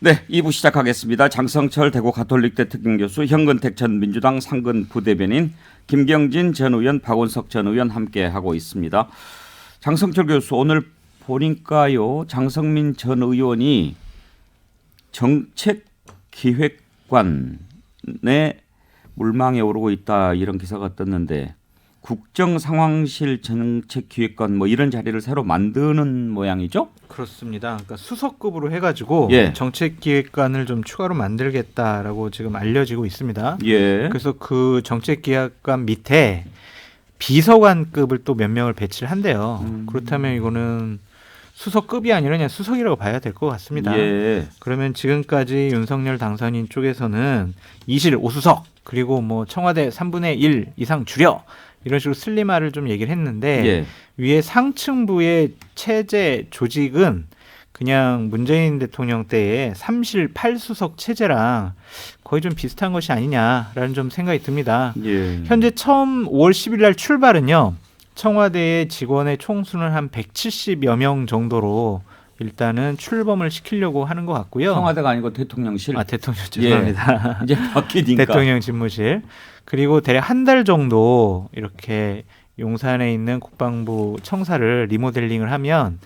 네, 2부 시작하겠습니다. 장성철 대구 가톨릭대 특임교수, 현근택 전 민주당 상근 부대변인, 김경진 전 의원, 박원석 전 의원 함께하고 있습니다. 장성철 교수, 오늘 보니까요, 장성민 전 의원이 정책기획관의 물망에 오르고 있다 이런 기사가 떴는데, 국정상황실 정책기획관 뭐 이런 자리를 새로 만드는 모양이죠? 그렇습니다. 그러니까 수석급으로 해가지고 예. 정책기획관을 좀 추가로 만들겠다라고 지금 알려지고 있습니다. 예. 그래서 그 정책기획관 밑에 비서관급을 또 몇 명을 배치를 한대요. 그렇다면 이거는 수석급이 아니라 그냥 수석이라고 봐야 될 것 같습니다. 예. 그러면 지금까지 윤석열 당선인 쪽에서는 2실 5수석 그리고 뭐 청와대 3분의 1 이상 줄여 이런 식으로 슬림화를 좀 얘기를 했는데 예. 위에 상층부의 체제 조직은 그냥 문재인 대통령 때의 3실 8수석 체제랑 거의 좀 비슷한 것이 아니냐라는 좀 생각이 듭니다. 예. 현재 처음 5월 10일 날 출발은요. 청와대의 직원의 총수는 한 170여 명 정도로 일단은 출범을 시키려고 하는 것 같고요. 청와대가 아니고 대통령실. 아, 대통령 죄송합니다. 예. 이제 바뀌니까. 대통령 집무실. 그리고 대략 한 달 정도 이렇게 용산에 있는 국방부 청사를 리모델링을 하면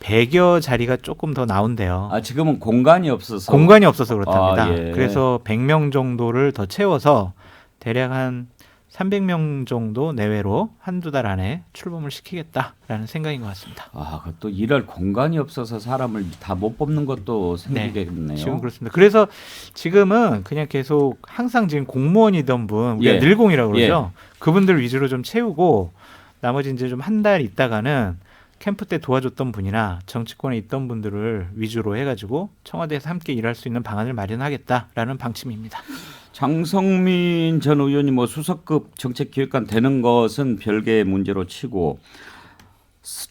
100여 자리가 조금 더 나온대요. 아, 지금은 공간이 없어서. 공간이 없어서 그렇답니다. 아, 예. 그래서 100명 정도를 더 채워서 대략 한 300명 정도 내외로 한두 달 안에 출범을 시키겠다라는 생각인 것 같습니다. 아, 또 일할 공간이 없어서 사람을 다 못 뽑는 것도 생기겠네요. 지금 그렇습니다. 그래서 지금은 그냥 계속 항상 지금 공무원이던 분, 우리가 예. 늘공이라고 그러죠. 그분들 위주로 좀 채우고 나머지 이제 좀 한 달 있다가는 캠프 때 도와줬던 분이나 정치권에 있던 분들을 위주로 해가지고 청와대에서 함께 일할 수 있는 방안을 마련하겠다라는 방침입니다. 장성민 전 의원이 뭐 수석급 정책기획관 되는 것은 별개의 문제로 치고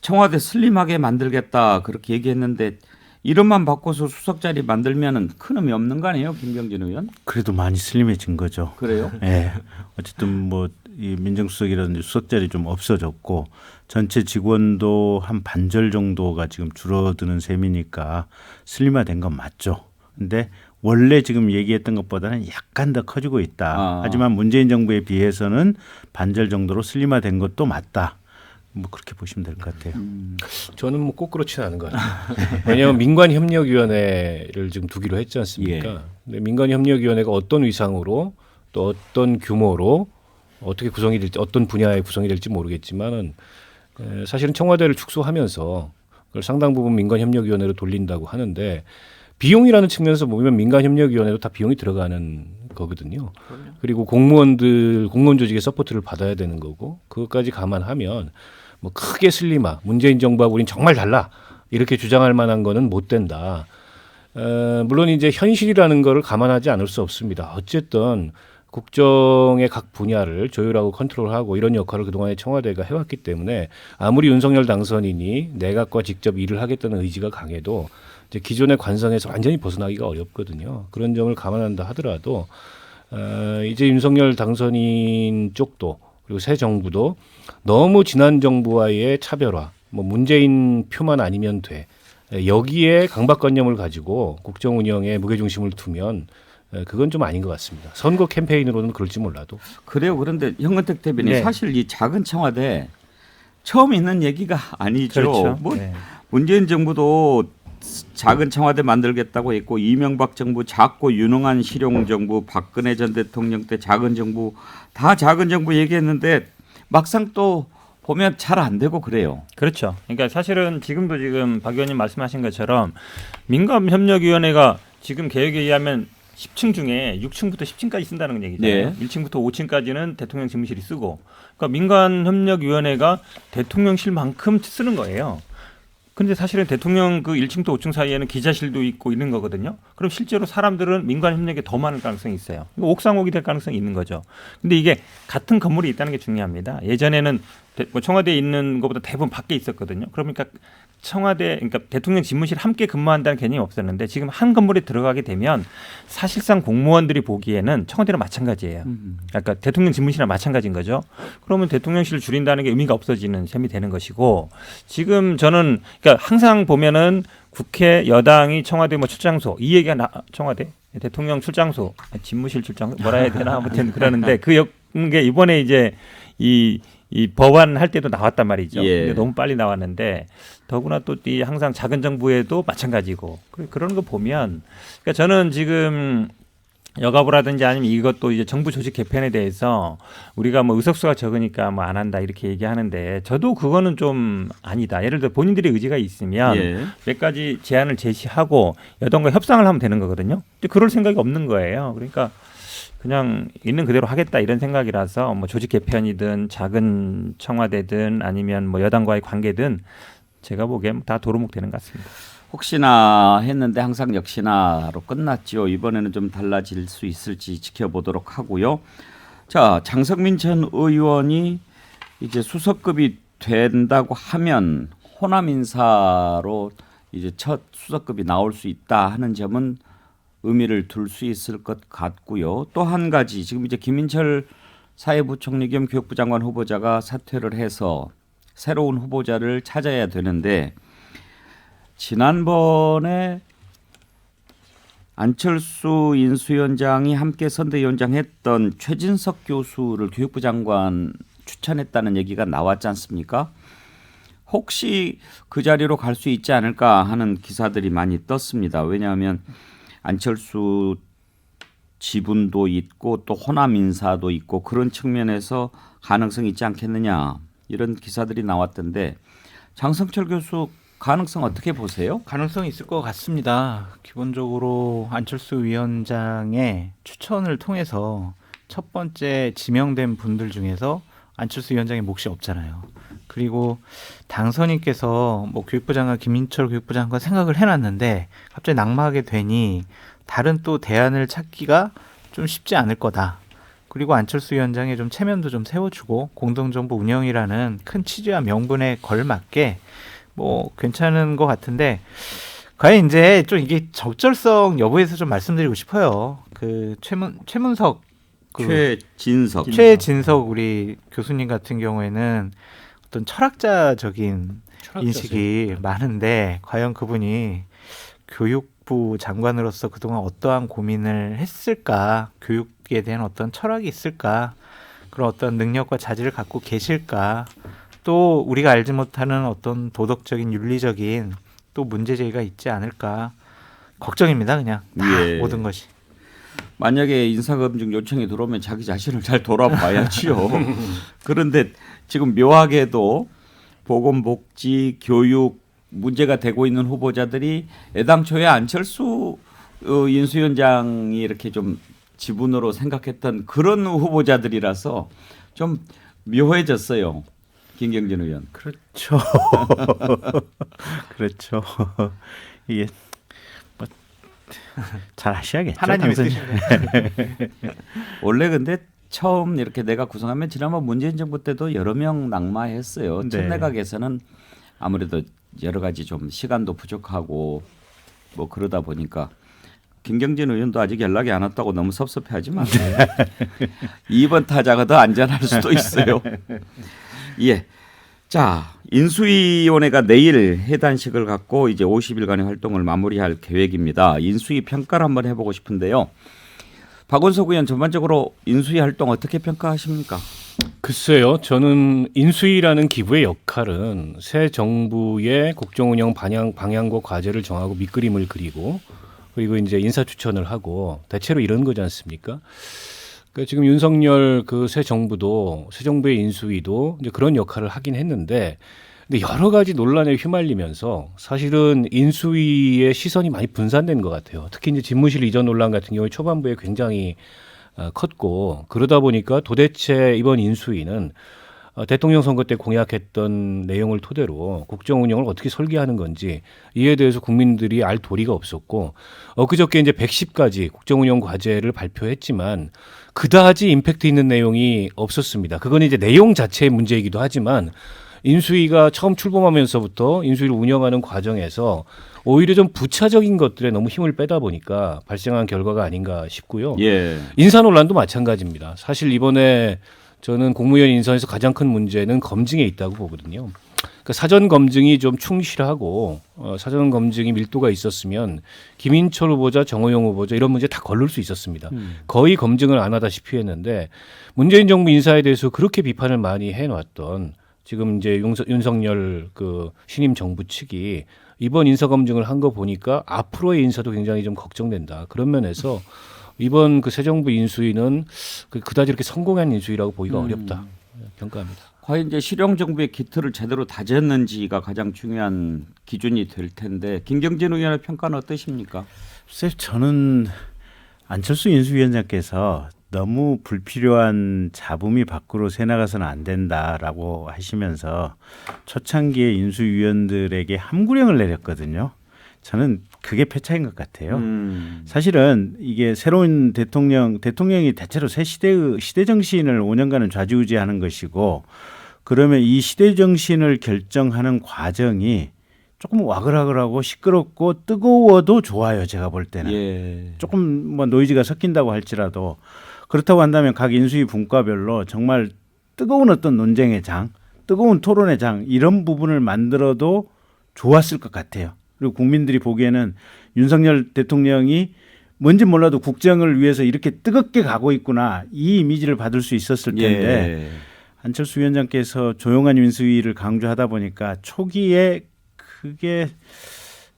청와대 슬림하게 만들겠다 그렇게 얘기했는데 이름만 바꿔서 수석 자리 만들면은 큰 의미 없는 거 아니에요, 김경진 의원? 그래도 많이 슬림해진 거죠. 그래요? 예. 어쨌든 뭐 이 민정수석이라든지 수석 자리 좀 없어졌고 전체 직원도 한 반절 정도가 지금 줄어드는 셈이니까 슬림화된 건 맞죠. 근데 원래 지금 얘기했던 것보다는 약간 더 커지고 있다. 아. 하지만 문재인 정부에 비해서는 반절 정도로 슬림화된 것도 맞다. 뭐 그렇게 보시면 될 것 같아요. 저는 뭐 꼭 그렇지는 않은 것 같아요. 왜냐하면 민관협력위원회를 지금 두기로 했지 않습니까? 예. 근데 민관협력위원회가 어떤 위상으로 또 어떤 규모로 어떻게 구성이 될지 어떤 분야에 구성이 될지 모르겠지만은 사실은 청와대를 축소하면서 그걸 상당 부분 민관협력위원회로 돌린다고 하는데 비용이라는 측면에서 보면 민간협력위원회도 다 비용이 들어가는 거거든요. 그리고 공무원 조직의 서포트를 받아야 되는 거고 그것까지 감안하면 뭐 크게 슬림화, 문재인 정부하고 우린 정말 달라 이렇게 주장할 만한 거는 못 된다. 물론 이제 현실이라는 거를 감안하지 않을 수 없습니다. 어쨌든 국정의 각 분야를 조율하고 컨트롤하고 이런 역할을 그동안에 청와대가 해왔기 때문에 아무리 윤석열 당선인이 내각과 직접 일을 하겠다는 의지가 강해도 이제 기존의 관성에서 완전히 벗어나기가 어렵거든요. 그런 점을 감안한다 하더라도 이제 윤석열 당선인 쪽도 그리고 새 정부도 너무 지난 정부와의 차별화, 뭐 문재인 표만 아니면 돼. 여기에 강박관념을 가지고 국정 운영에 무게중심을 두면 그건 좀 아닌 것 같습니다. 선거 캠페인으로는 그럴지 몰라도. 그래요. 그런데 현근택 대변인 네. 사실 이 작은 청와대 처음 있는 얘기가 아니죠. 그렇죠. 뭐 네. 문재인 정부도 작은 청와대 만들겠다고 했고 이명박 정부 작고 유능한 실용 정부, 박근혜 전 대통령 때 작은 정부 다 작은 정부 얘기했는데 막상 또 보면 잘 안 되고 그래요. 그렇죠. 그러니까 사실은 지금도 지금 박 의원님 말씀하신 것처럼 민감협력위원회가 지금 계획에 의하면 10층 중에 6층부터 10층까지 쓴다는 얘기잖아요. 네. 1층부터 5층까지는 대통령 집무실이 쓰고 그러니까 민간협력위원회가 대통령실만큼 쓰는 거예요. 근데 사실은 대통령 그 1층부터 5층 사이에는 기자실도 있고 있는 거거든요. 그럼 실제로 사람들은 민간 협력에 더 많을 가능성이 있어요. 옥상옥이 될 가능성이 있는 거죠. 근데 이게 같은 건물이 있다는 게 중요합니다. 예전에는 청와대에 있는 것보다 대부분 밖에 있었거든요. 그러니까 청와대, 그러니까 대통령 집무실 함께 근무한다는 개념이 없었는데 지금 한 건물에 들어가게 되면 사실상 공무원들이 보기에는 청와대랑 마찬가지예요. 그러니까 대통령 집무실이랑 마찬가지인 거죠. 그러면 대통령실을 줄인다는 게 의미가 없어지는 셈이 되는 것이고 지금 저는 그러니까 항상 보면은 국회 여당이 청와대 뭐 출장소 이 얘기가 청와대 대통령 출장소 집무실 출장소 뭐라 해야 되나 아무튼 그러는데 게 이번에 이제 이 법안 할 때도 나왔단 말이죠. 예. 근데 너무 빨리 나왔는데 더구나 또 이 항상 작은 정부에도 마찬가지고 그런 거 보면 그러니까 저는 지금 여가부라든지 아니면 이것도 이제 정부 조직 개편에 대해서 우리가 뭐 의석수가 적으니까 뭐 안 한다 이렇게 얘기하는데 저도 그거는 좀 아니다. 예를 들어 본인들의 의지가 있으면 예. 몇 가지 제안을 제시하고 여당과 협상을 하면 되는 거거든요. 근데 그럴 생각이 없는 거예요. 그러니까 그냥 있는 그대로 하겠다 이런 생각이라서 뭐 조직 개편이든 작은 청와대든 아니면 뭐 여당과의 관계든 제가 보기엔 다 도루묵 되는 것 같습니다. 혹시나 했는데 항상 역시나로 끝났죠. 이번에는 좀 달라질 수 있을지 지켜보도록 하고요. 자, 장성민 전 의원이 이제 수석급이 된다고 하면 호남 인사로 이제 첫 수석급이 나올 수 있다 하는 점은 의미를 둘 수 있을 것 같고요. 또 한 가지 지금 이제 김인철 사회부총리 겸 교육부 장관 후보자가 사퇴를 해서 새로운 후보자를 찾아야 되는데 지난번에 안철수 인수위원장이 함께 선대위원장 했던 최진석 교수를 교육부 장관 추천했다는 얘기가 나왔지 않습니까? 혹시 그 자리로 갈 수 있지 않을까 하는 기사들이 많이 떴습니다. 왜냐하면 안철수 지분도 있고 또 호남 인사도 있고 그런 측면에서 가능성이 있지 않겠느냐 이런 기사들이 나왔던데 장성철 교수 가능성 어떻게 보세요? 가능성이 있을 것 같습니다. 기본적으로 안철수 위원장의 추천을 통해서 첫 번째 지명된 분들 중에서 안철수 위원장의 몫이 없잖아요. 그리고 당선인께서 뭐 교육부 장관 김인철 교육부 장관 생각을 해놨는데 갑자기 낙마하게 되니 다른 또 대안을 찾기가 좀 쉽지 않을 거다. 그리고 안철수 위원장의 좀 체면도 좀 세워주고 공동정부 운영이라는 큰 취지와 명분에 걸맞게 뭐 괜찮은 것 같은데 과연 이제 좀 이게 적절성 여부에서 좀 말씀드리고 싶어요. 그 최문석 최진석 우리 교수님 같은 경우에는 어떤 철학자적인 인식이 많은데 과연 그분이 교육부 장관으로서 그동안 어떠한 고민을 했을까? 교육에 대한 어떤 철학이 있을까? 그런 어떤 능력과 자질을 갖고 계실까? 또 우리가 알지 못하는 어떤 도덕적인 윤리적인 또 문제 제기가 있지 않을까? 걱정입니다. 그냥 다 예. 모든 것이. 만약에 인사검증 요청이 들어오면 자기 자신을 잘 돌아봐야지요. 그런데 지금 묘하게도 보건복지, 교육 문제가 되고 있는 후보자들이 애당초에 안철수 인수위원장이 이렇게 좀 지분으로 생각했던 그런 후보자들이라서 좀 묘해졌어요. 김경진 의원. 그렇죠. 그렇죠. 이게 뭐 잘 아셔야겠죠. 하나님의 당선인. 뜻인데. 원래 근데 처음 이렇게 내가 구성하면 지난번 문재인 정부 때도 여러 명 낙마했어요. 첫 네. 내각에서는 아무래도 여러 가지 좀 시간도 부족하고 뭐 그러다 보니까 김경진 의원도 아직 연락이 안 왔다고 너무 섭섭해하지 마세요. 2번 타자가 더 안전할 수도 있어요. 예. 자, 인수위원회가 내일 해단식을 갖고 이제 50일간의 활동을 마무리할 계획입니다. 인수위 평가를 한번 해보고 싶은데요. 박원석 의원 전반적으로 인수위 활동 어떻게 평가하십니까? 글쎄요, 저는 인수위라는 기구의 역할은 새 정부의 국정운영 방향과 과제를 정하고 밑그림을 그리고 그리고 이제 인사 추천을 하고 대체로 이런 거지 않습니까? 그러니까 지금 윤석열 그 새 정부의 인수위도 이제 그런 역할을 하긴 했는데, 근데 여러 가지 논란에 휘말리면서 사실은 인수위의 시선이 많이 분산된 것 같아요. 특히 이제 집무실 이전 논란 같은 경우에 초반부에 굉장히 컸고 그러다 보니까 도대체 이번 인수위는 대통령 선거 때 공약했던 내용을 토대로 국정 운영을 어떻게 설계하는 건지 이에 대해서 국민들이 알 도리가 없었고 그저께 이제 110가지 국정 운영 과제를 발표했지만 그다지 임팩트 있는 내용이 없었습니다. 그건 이제 내용 자체의 문제이기도 하지만 인수위가 처음 출범하면서부터 인수위를 운영하는 과정에서 오히려 좀 부차적인 것들에 너무 힘을 빼다 보니까 발생한 결과가 아닌가 싶고요. 예. 인사 논란도 마찬가지입니다. 사실 이번에 저는 국무위원 인선에서 가장 큰 문제는 검증에 있다고 보거든요. 그러니까 그 사전 검증이 좀 충실하고 사전 검증이 밀도가 있었으면 김인철 후보자, 정호영 후보자 이런 문제 다 걸릴 수 있었습니다. 거의 검증을 안 하다시피 했는데 문재인 정부 인사에 대해서 그렇게 비판을 많이 해놨던 지금 이제 윤석열 그 신임 정부 측이 이번 인사 검증을 한 거 보니까 앞으로의 인사도 굉장히 좀 걱정된다. 그런 면에서 이번 그 새 정부 인수위는 그다지 이렇게 성공한 인수위라고 보기가 어렵다. 평가합니다. 과연 이제 실용 정부의 기틀을 제대로 다졌는지가 가장 중요한 기준이 될 텐데 김경진 의원의 평가는 어떠십니까? 글쎄 저는 안철수 인수위원장께서 너무 불필요한 잡음이 밖으로 새나가서는 안 된다라고 하시면서 초창기에 인수위원들에게 함구령을 내렸거든요. 저는 그게 패착인 것 같아요. 사실은 이게 새로운 대통령이 대체로 새 시대 정신을 5년간은 좌지우지하는 것이고 그러면 이 시대 정신을 결정하는 과정이 조금 와글와글하고 시끄럽고 뜨거워도 좋아요. 제가 볼 때는. 예. 조금 뭐 노이즈가 섞인다고 할지라도 그렇다고 한다면 각 인수위 분과별로 정말 뜨거운 어떤 논쟁의 장, 뜨거운 토론의 장 이런 부분을 만들어도 좋았을 것 같아요. 그리고 국민들이 보기에는 윤석열 대통령이 뭔지 몰라도 국정을 위해서 이렇게 뜨겁게 가고 있구나 이 이미지를 받을 수 있었을 텐데 예. 안철수 위원장께서 조용한 인수위를 강조하다 보니까 초기에 그게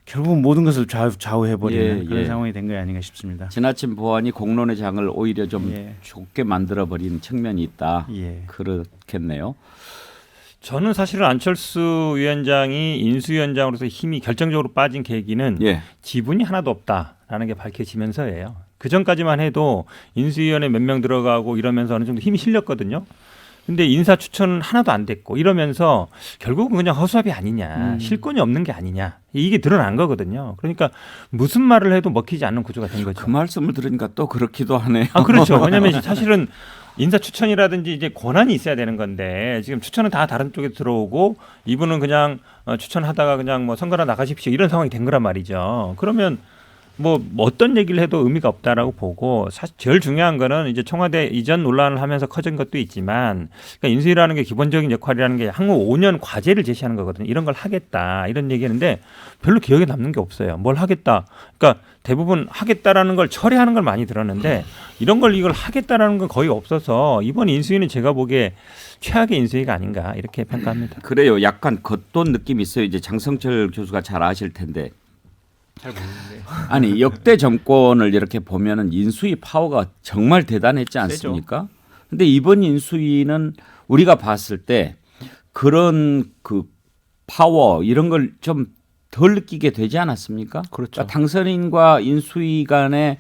결국 모든 것을 좌우해버리는 그런 상황이 된 게 아닌가 싶습니다. 지나친 보완이 공론의 장을 오히려 좀 예. 좁게 만들어버린 측면이 있다. 예. 그렇겠네요. 저는 사실은 안철수 위원장이 인수위원장으로서 힘이 결정적으로 빠진 계기는 예. 지분이 하나도 없다라는 게 밝혀지면서예요. 그 전까지만 해도 인수위원회 몇 명 들어가고 이러면서 어느 정도 힘이 실렸거든요. 근데 인사 추천은 하나도 안 됐고 이러면서 결국은 그냥 허수아비 아니냐, 실권이 없는 게 아니냐 이게 드러난 거거든요. 그러니까 무슨 말을 해도 먹히지 않는 구조가 된 거죠. 그 말씀을 들으니까 또 그렇기도 하네요. 아 그렇죠. 왜냐하면 사실은 인사 추천이라든지 이제 권한이 있어야 되는 건데 지금 추천은 다 다른 쪽에 들어오고 이분은 그냥 추천하다가 그냥 뭐 선거나 나가십시오 이런 상황이 된 거란 말이죠. 그러면 뭐 어떤 얘기를 해도 의미가 없다라고 보고 사실 제일 중요한 거는 이제 청와대 이전 논란을 하면서 커진 것도 있지만 그러니까 인수위라는 게 기본적인 역할이라는 게 향후 5년 과제를 제시하는 거거든요. 이런 걸 하겠다 이런 얘기했는데 별로 기억에 남는 게 없어요. 뭘 하겠다. 그러니까 대부분 하겠다라는 걸 처리하는 걸 많이 들었는데 이런 걸 이걸 하겠다라는 건 거의 없어서 이번 인수위는 제가 보기에 최악의 인수위가 아닌가 이렇게 평가합니다. 그래요. 약간 겉돈 느낌이 있어요. 이제 장성철 교수가 잘 아실 텐데. 잘 모르는데. 아니 역대 정권을 이렇게 보면은 인수위 파워가 정말 대단했지 않습니까? 근데 이번 인수위는 우리가 봤을 때 그런 그 파워 이런 걸 좀 덜 느끼게 되지 않았습니까? 그렇죠. 그러니까 당선인과 인수위 간의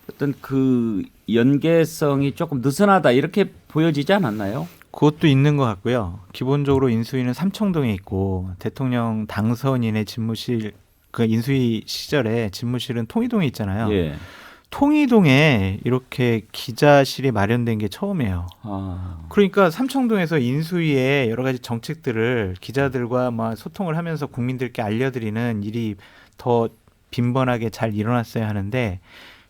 어떤 그 연계성이 조금 느슨하다 이렇게 보여지지 않았나요? 그것도 있는 것 같고요. 기본적으로 인수위는 삼청동에 있고 대통령 당선인의 집무실 그 인수위 시절에 집무실은 통이동에 있잖아요. 예. 통이동에 이렇게 기자실이 마련된 게 처음이에요. 아. 그러니까 삼청동에서 인수위의 여러 가지 정책들을 기자들과 막 소통을 하면서 국민들께 알려드리는 일이 더 빈번하게 잘 일어났어야 하는데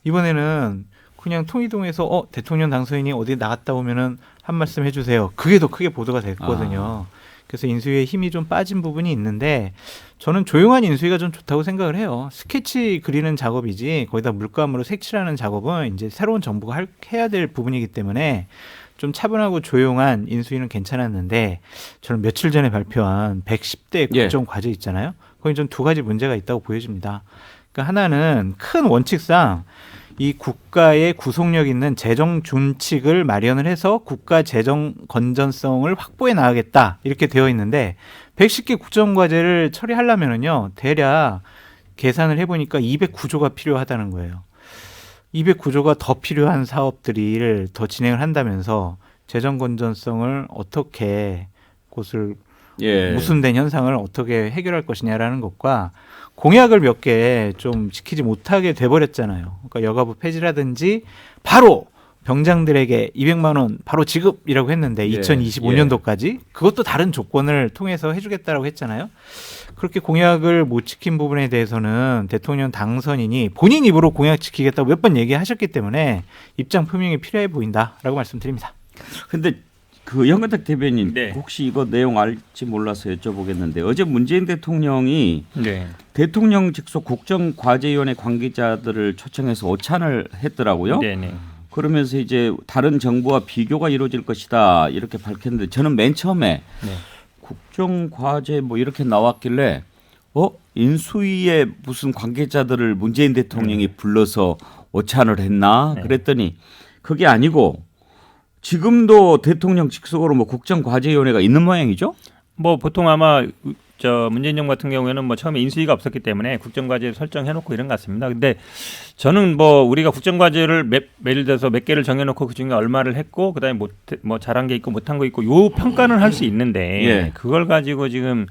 이번에는 그냥 통이동에서 대통령 당선인이 어디 나갔다 오면은 한 말씀 해주세요. 그게 더 크게 보도가 됐거든요. 그래서 인수위에 힘이 좀 빠진 부분이 있는데 저는 조용한 인수위가 좀 좋다고 생각을 해요. 스케치 그리는 작업이지 거기다 물감으로 색칠하는 작업은 이제 새로운 정부가 해야 될 부분이기 때문에 좀 차분하고 조용한 인수위는 괜찮았는데 저는 며칠 전에 발표한 110대 국정 과제 있잖아요. 거기 좀 두 가지 문제가 있다고 보여집니다. 그러니까 하나는 큰 원칙상 이 국가의 구속력 있는 재정 준칙을 마련을 해서 국가 재정 건전성을 확보해 나가겠다 이렇게 되어 있는데 110개 국정과제를 처리하려면은요 대략 계산을 해보니까 209조가 필요하다는 거예요. 209조가 더 필요한 사업들을 더 진행을 한다면서 재정 건전성을 어떻게 그것을 무순된 현상을 어떻게 해결할 것이냐라는 것과 공약을 몇 개 좀 지키지 못하게 돼버렸잖아요. 그러니까 여가부 폐지라든지 바로 병장들에게 200만 원 바로 지급이라고 했는데 2025년도까지 그것도 다른 조건을 통해서 해주겠다라고 했잖아요. 그렇게 공약을 못 지킨 부분에 대해서는 대통령 당선인이 본인 입으로 공약 지키겠다고 몇 번 얘기하셨기 때문에 입장 표명이 필요해 보인다라고 말씀드립니다. 근데 그 영근택 대변인 네. 혹시 이거 내용 알지 몰라서 여쭤보겠는데 어제 문재인 대통령이 네. 대통령 직속 국정과제위원회 관계자들을 초청해서 오찬을 했더라고요. 네네. 그러면서 이제 다른 정부와 비교가 이루어질 것이다 이렇게 밝혔는데 저는 맨 처음에 네. 국정과제 뭐 이렇게 나왔길래 인수위에 무슨 관계자들을 문재인 대통령이 불러서 오찬을 했나 네. 그랬더니 그게 아니고 지금도 대통령 직속으로 뭐 국정과제위원회가 있는 모양이죠? 뭐 보통 아마 저 문재인 정부 같은 경우에는 뭐 처음에 인수위가 없었기 때문에 국정과제 설정해놓고 이런 것 같습니다. 근데 저는 뭐 우리가 국정과제를 예를 들어서 몇 개를 정해놓고 그 중에 얼마를 했고 그다음에 뭐 잘한 게 있고 못한 거 있고 요 평가는 할 수 있는데 예. 그걸 가지고 지금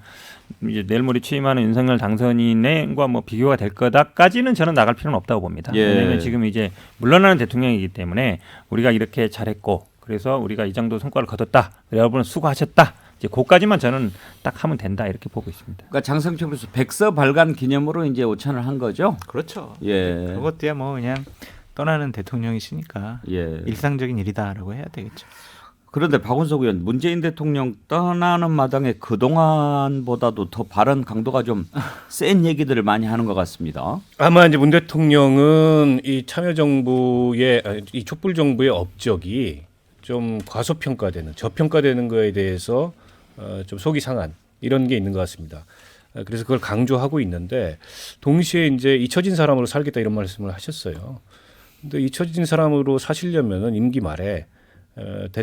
이제 내일 모레 취임하는 윤석열 당선인과 뭐 비교가 될 거다까지는 저는 나갈 필요는 없다고 봅니다. 예. 왜냐하면 지금 이제 물러나는 대통령이기 때문에 우리가 이렇게 잘했고 그래서 우리가 이 정도 성과를 거뒀다. 여러분 수고하셨다. 이제 그까지만 저는 딱 하면 된다 이렇게 보고 있습니다. 그러니까 장성철 교수 백서 발간 기념으로 이제 오찬을 한 거죠? 그렇죠. 예. 그것도야 뭐 그냥 떠나는 대통령이시니까 예. 일상적인 일이다라고 해야 되겠죠. 그런데 박원석 의원 문재인 대통령 떠나는 마당에 그동안보다도 더 발언 강도가 좀 센 얘기들을 많이 하는 것 같습니다. 아마 이제 문 대통령은 이 참여정부의 이 촛불정부의 업적이 좀 과소평가되는 저평가되는 거에 대해서 좀 속이 상한 이런 게 있는 것 같습니다. 그래서 그걸 강조하고 있는데 동시에 이제 잊혀진 사람으로 살겠다 이런 말씀을 하셨어요. 근데 잊혀진 사람으로 사시려면은 임기 말에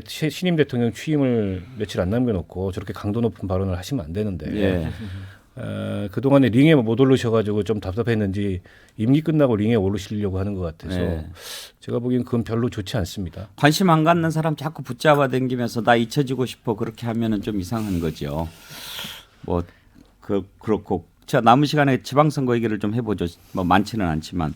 신임 대통령 취임을 며칠 안 남겨놓고 저렇게 강도 높은 발언을 하시면 안 되는데 예. 그동안에 링에 못 오르셔가지고 좀 답답했는지 임기 끝나고 링에 오르시려고 하는 것 같아서 네. 제가 보기엔 그건 별로 좋지 않습니다. 관심 안 갖는 사람 자꾸 붙잡아 당기면서 나 잊혀지고 싶어 그렇게 하면은 좀 이상한 거죠. 뭐 그렇고 자 남은 시간에 지방선거 얘기를 좀 해보죠. 뭐 많지는 않지만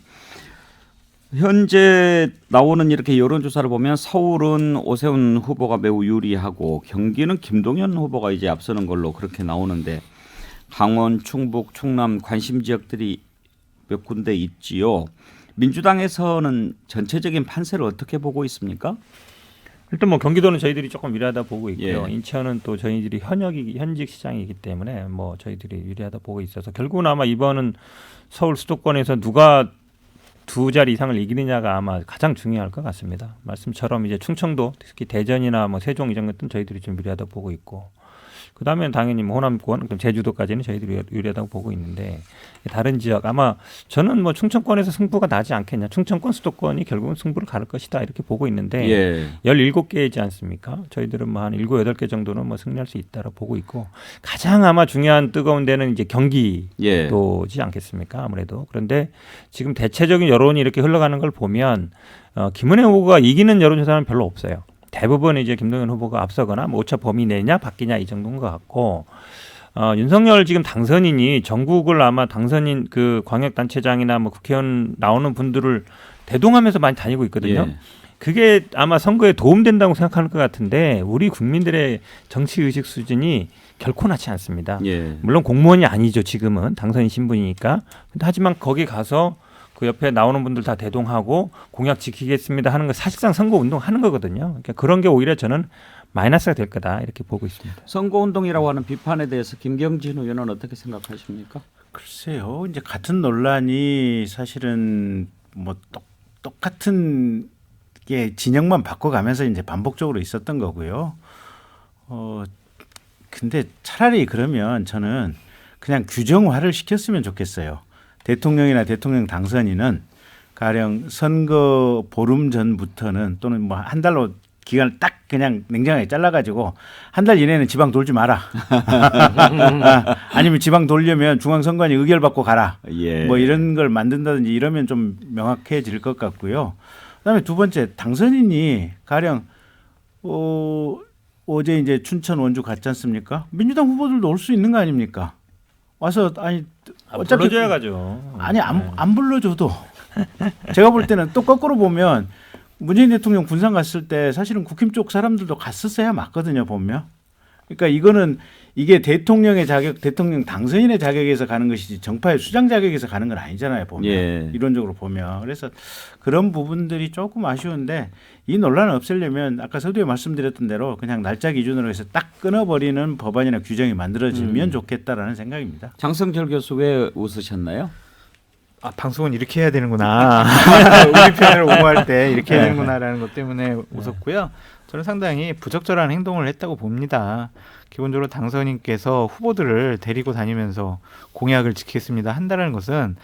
현재 나오는 이렇게 여론조사를 보면 서울은 오세훈 후보가 매우 유리하고 경기는 김동연 후보가 이제 앞서는 걸로 그렇게 나오는데 강원, 충북, 충남 관심 지역들이 몇 군데 있지요. 민주당에서는 전체적인 판세를 어떻게 보고 있습니까? 일단 뭐 경기도는 저희들이 조금 유리하다 보고 있고요. 예. 인천은 또 저희들이 현직 시장이기 때문에 뭐 저희들이 유리하다 보고 있어서 결국은 아마 이번은 서울 수도권에서 누가 두 자리 이상을 이기느냐가 아마 가장 중요할 것 같습니다. 말씀처럼 이제 충청도 특히 대전이나 뭐 세종 이런 것들은 저희들이 좀 유리하다 보고 있고 그다음에 당연히 뭐 호남권, 제주도까지는 저희들이 유리하다고 보고 있는데 다른 지역 아마 저는 뭐 충청권에서 승부가 나지 않겠냐. 충청권, 수도권이 결국은 승부를 가를 것이다 이렇게 보고 있는데 예. 17개이지 않습니까? 저희들은 뭐 한 7, 8개 정도는 뭐 승리할 수 있다고 보고 있고 가장 아마 중요한 뜨거운 데는 이제 경기도지 않겠습니까? 아무래도. 그런데 지금 대체적인 여론이 이렇게 흘러가는 걸 보면 김은혜 후보가 이기는 여론조사는 별로 없어요. 대부분 이제 김동연 후보가 앞서거나 뭐 오차 범위 내냐 바뀌냐 이 정도인 것 같고 윤석열 지금 당선인이 전국을 아마 당선인 그 광역단체장이나 뭐 국회의원 나오는 분들을 대동하면서 많이 다니고 있거든요. 예. 그게 아마 선거에 도움된다고 생각하는 것 같은데 우리 국민들의 정치 의식 수준이 결코 낮지 않습니다. 예. 물론 공무원이 아니죠. 지금은 당선인 신분이니까. 근데 하지만 거기 가서 그 옆에 나오는 분들 다 대동하고 공약 지키겠습니다 하는 거 사실상 선거 운동하는 거거든요. 그러니까 그런 게 오히려 저는 마이너스가 될 거다 이렇게 보고 있습니다. 선거운동이라고 하는 비판에 대해서 김경진 의원은 어떻게 생각하십니까? 글쎄요. 이제 같은 논란이 사실은 뭐 똑같은 게 진영만 바꿔가면서 이제 반복적으로 있었던 거고요. 근데 차라리 그러면 저는 그냥 규정화를 시켰으면 좋겠어요. 대통령이나 대통령 당선인은 가령 선거 보름 전부터는 또는 뭐 한 달로 기간을 딱 그냥 냉정하게 잘라가지고 한 달 이내는 지방 돌지 마라. 아니면 지방 돌려면 중앙선관위 의결 받고 가라. 예. 뭐 이런 걸 만든다든지 이러면 좀 명확해질 것 같고요. 그다음에 두 번째 당선인이 가령 어제 이제 춘천 원주 갔지 않습니까? 민주당 후보들도 올 수 있는 거 아닙니까? 와서 아니 어차피 불러줘야 가죠. 아니 안 불러줘도 제가 볼 때는 또 거꾸로 보면 문재인 대통령 군산 갔을 때 사실은 국힘 쪽 사람들도 갔었어야 맞거든요 보면 그러니까 이거는 이게 대통령의 자격, 대통령 당선인의 자격에서 가는 것이지 정파의 수장 자격에서 가는 건 아니잖아요. 보면 예. 이론적으로 보면. 그래서 그런 부분들이 조금 아쉬운데 이 논란을 없애려면 아까 서두에 말씀드렸던 대로 그냥 날짜 기준으로 해서 딱 끊어버리는 법안이나 규정이 만들어지면 좋겠다라는 생각입니다. 장성철 교수 왜 웃으셨나요? 아, 방송은 이렇게 해야 되는구나. 우리 편을 옹호할 때 이렇게 해야 되는구나라는 것 때문에 웃었고요. 저는 상당히 부적절한 행동을 했다고 봅니다. 기본적으로 당선인께서 후보들을 데리고 다니면서 공약을 지키겠습니다 한다는 것은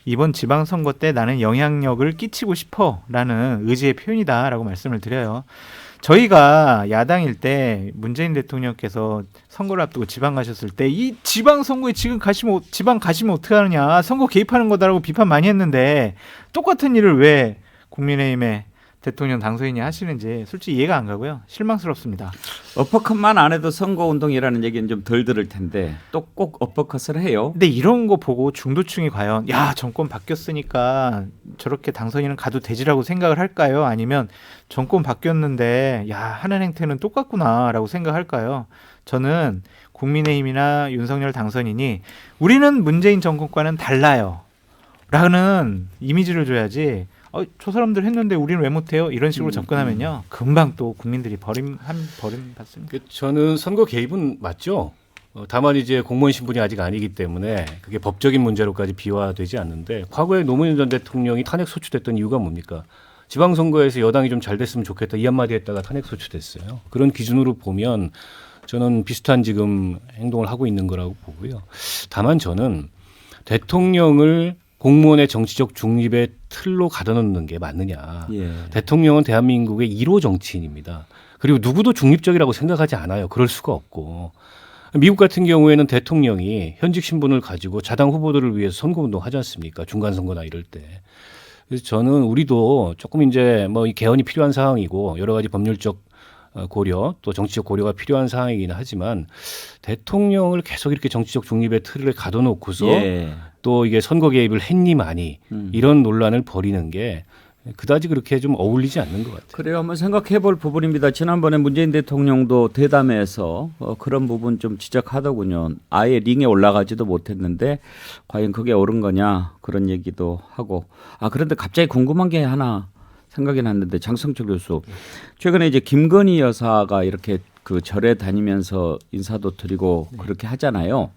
이번 지방선거 때 나는 영향력을 끼치고 싶어라는 의지의 표현이다라고 말씀을 드려요. 저희가 야당일 때 문재인 대통령께서 선거를 앞두고 지방 가셨을 때 이 지방 선거에 지금 지방 가시면 어떻게 하느냐, 선거 개입하는 거다라고 비판 많이 했는데 똑같은 일을 왜 국민의힘의 대통령 당선인이 하시는지 솔직히 이해가 안 가고요. 실망스럽습니다. 어퍼컷만 안 해도 선거운동이라는 얘기는 좀 덜 들을 텐데 또 꼭 어퍼컷을 해요. 근데 이런 거 보고 중도층이 과연 야 정권 바뀌었으니까 저렇게 당선인은 가도 되지라고 생각을 할까요? 아니면 정권 바뀌었는데 야 하는 행태는 똑같구나라고 생각할까요? 저는 국민의힘이나 윤석열 당선인이 우리는 문재인 정권과는 달라요 라는 이미지를 줘야지 저 사람들 했는데 우리는 왜 못해요? 이런 식으로 접근하면요 금방 또 국민들이 버림 받습니다. 저는 선거 개입은 맞죠. 다만 이제 공무원 신분이 아직 아니기 때문에 그게 법적인 문제로까지 비화되지 않는데 과거에 노무현 전 대통령이 탄핵 소추됐던 이유가 뭡니까? 지방선거에서 여당이 좀 잘 됐으면 좋겠다 이 한마디 했다가 탄핵 소추됐어요. 그런 기준으로 보면 저는 비슷한 지금 행동을 하고 있는 거라고 보고요. 다만 저는 대통령을 공무원의 정치적 중립의 틀로 가둬놓는 게 맞느냐. 예. 대통령은 대한민국의 1호 정치인입니다. 그리고 누구도 중립적이라고 생각하지 않아요. 그럴 수가 없고. 미국 같은 경우에는 대통령이 현직 신분을 가지고 자당 후보들을 위해서 선거운동 하지 않습니까? 중간선거나 이럴 때. 그래서 저는 우리도 조금 이제 뭐 이 개헌이 필요한 상황이고 여러 가지 법률적 고려 또 정치적 고려가 필요한 상황이긴 하지만 대통령을 계속 이렇게 정치적 중립의 틀을 가둬놓고서 예. 또 이게 선거 개입을 했니 마니 이런 논란을 벌이는 게 그다지 그렇게 좀 어울리지 않는 것 같아요. 그래요. 한번 생각해 볼 부분입니다. 지난번에 문재인 대통령도 대담에서 그런 부분 좀 지적하더군요. 아예 링에 올라가지도 못했는데 과연 그게 옳은 거냐 그런 얘기도 하고. 그런데 갑자기 궁금한 게 하나 생각이 났는데 장성철 교수. 최근에 이제 김건희 여사가 이렇게 그 절에 다니면서 인사도 드리고 그렇게 하잖아요.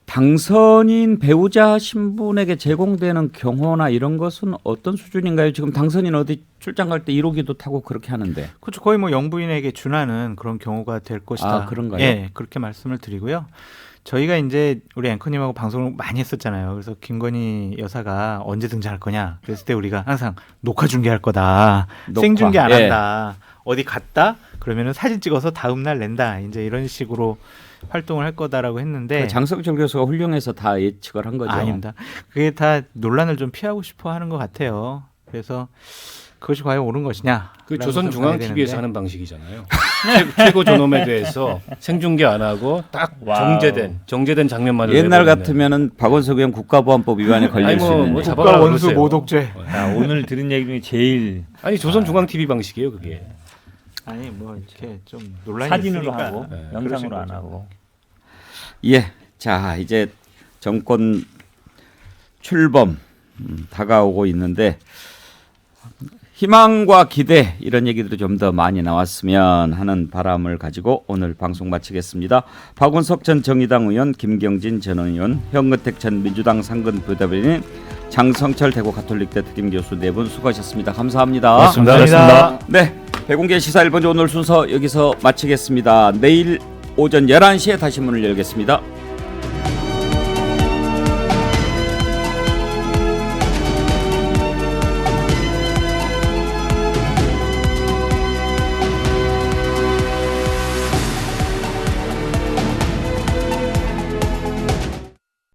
당선인 배우자 신분에게 제공되는 경호나 이런 것은 어떤 수준인가요? 지금 당선인 어디 출장 갈 때 1호기도 타고 그렇게 하는데. 그렇죠. 거의 뭐 영부인에게 준하는 그런 경우가 될 것이다. 그런가요? 예, 그렇게 말씀을 드리고요. 저희가 이제 우리 앵커님하고 방송을 많이 했었잖아요. 그래서 김건희 여사가 언제 등장할 거냐. 그랬을 때 우리가 항상 녹화 중계할 거다. 녹화. 생중계 안 예. 한다. 어디 갔다? 그러면은 사진 찍어서 다음 날 낸다. 이제 이런 식으로 활동을 할 거다라고 했는데 장성철 교수가 훌륭해서 다 예측을 한 거죠. 아닙니다. 그게 다 논란을 좀 피하고 싶어 하는 것 같아요. 그래서 그것이 과연 옳은 것이냐? 그 조선중앙TV에서 하는 방식이잖아요. 최고 존엄에 대해서 생중계 안 하고 딱 정제된 장면만을 옛날 내보내는. 같으면은 박원석 의원 국가보안법 위반에 걸릴 수 있는. 뭐 국가 잡아가라 원수 그러세요. 모독죄. 오늘 들은 얘기 중에 제일 아니 조선중앙TV 방식이에요 그게. 아니 뭐 이렇게 좀 논란이 사진으로 있으니까. 하고 네. 영상으로 안 하고. 예. 자, 이제 정권 출범 다가오고 있는데 희망과 기대 이런 얘기들이 좀 더 많이 나왔으면 하는 바람을 가지고 오늘 방송 마치겠습니다. 박원석 전 정의당 의원, 김경진 전 의원, 현근택 전 민주당 상근 부대변인, 장성철 대구 가톨릭대 특임 교수 네 분 수고하셨습니다. 감사합니다. 감사합니다. 네, 배공개 시사 1번지 오늘 순서 여기서 마치겠습니다. 내일 오전 11시에 다시 문을 열겠습니다.